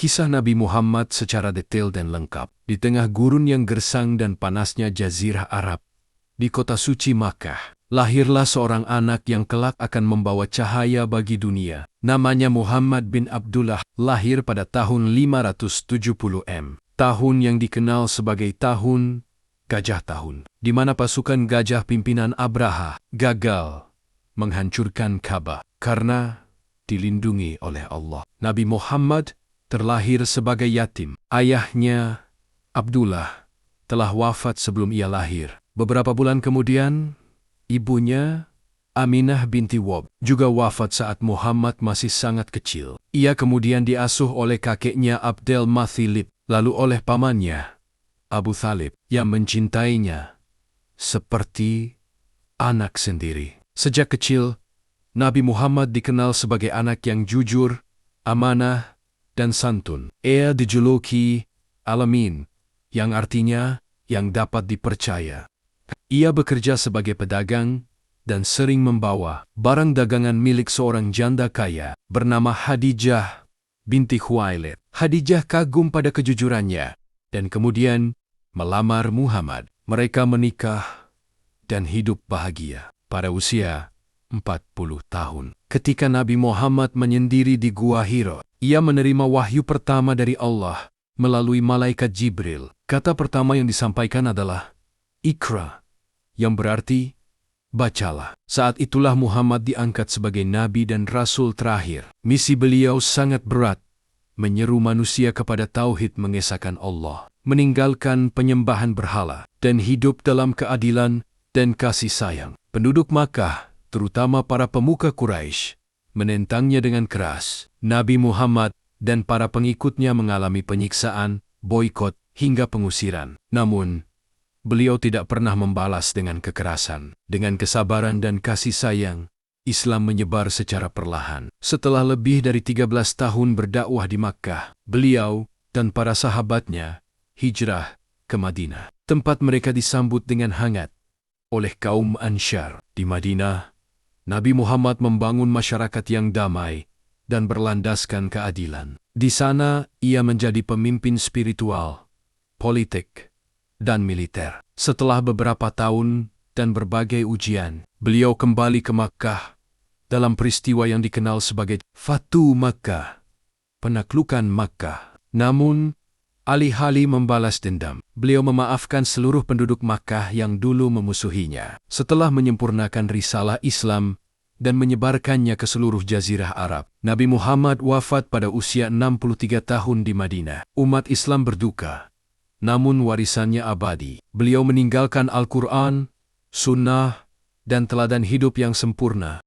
Kisah Nabi Muhammad secara detail dan lengkap. Di tengah gurun yang gersang dan panasnya Jazirah Arab, di kota suci Makkah, lahirlah seorang anak yang kelak akan membawa cahaya bagi dunia. Namanya Muhammad bin Abdullah, lahir pada tahun 570 tahun yang dikenal sebagai tahun Gajah Tahun, di mana pasukan gajah pimpinan Abraha gagal menghancurkan Ka'bah karena dilindungi oleh Allah. Nabi Muhammad terlahir sebagai yatim. Ayahnya, Abdullah, telah wafat sebelum ia lahir. Beberapa bulan kemudian, ibunya, Aminah binti Wahb, juga wafat saat Muhammad masih sangat kecil. Ia kemudian diasuh oleh kakeknya Abdul Muthalib, lalu oleh pamannya, Abu Thalib, yang mencintainya seperti anak sendiri. Sejak kecil, Nabi Muhammad dikenal sebagai anak yang jujur, amanah, dan santun. Ia dijuluki Al-Amin, yang artinya yang dapat dipercaya. Ia bekerja sebagai pedagang dan sering membawa barang dagangan milik seorang janda kaya bernama Khadijah binti Khuwailid. Khadijah kagum pada kejujurannya dan kemudian melamar Muhammad. Mereka menikah dan hidup bahagia pada usia 40 tahun. Ketika Nabi Muhammad menyendiri di Gua Hira, ia menerima wahyu pertama dari Allah melalui malaikat Jibril. Kata pertama yang disampaikan adalah Iqra, yang berarti bacalah. Saat itulah Muhammad diangkat sebagai nabi dan rasul terakhir. Misi beliau sangat berat, menyeru manusia kepada tauhid mengesahkan Allah, meninggalkan penyembahan berhala, dan hidup dalam keadilan dan kasih sayang. Penduduk Makkah, terutama para pemuka Quraisy, menentangnya dengan keras. Nabi Muhammad dan para pengikutnya mengalami penyiksaan, boikot, hingga pengusiran. Namun, beliau tidak pernah membalas dengan kekerasan. Dengan kesabaran dan kasih sayang, Islam menyebar secara perlahan. Setelah lebih dari 13 tahun berdakwah di Makkah, beliau dan para sahabatnya hijrah ke Madinah. Tempat mereka disambut dengan hangat oleh kaum Ansyar. Di Madinah, Nabi Muhammad membangun masyarakat yang damai dan berlandaskan keadilan. Di sana, ia menjadi pemimpin spiritual, politik, dan militer. Setelah beberapa tahun dan berbagai ujian, beliau kembali ke Makkah dalam peristiwa yang dikenal sebagai Fatu Makkah, penaklukan Makkah. Namun, alih-alih membalas dendam, beliau memaafkan seluruh penduduk Makkah yang dulu memusuhinya. Setelah menyempurnakan risalah Islam dan menyebarkannya ke seluruh Jazirah Arab, Nabi Muhammad wafat pada usia 63 tahun di Madinah. Umat Islam berduka, namun warisannya abadi. Beliau meninggalkan Al-Quran, Sunnah, dan teladan hidup yang sempurna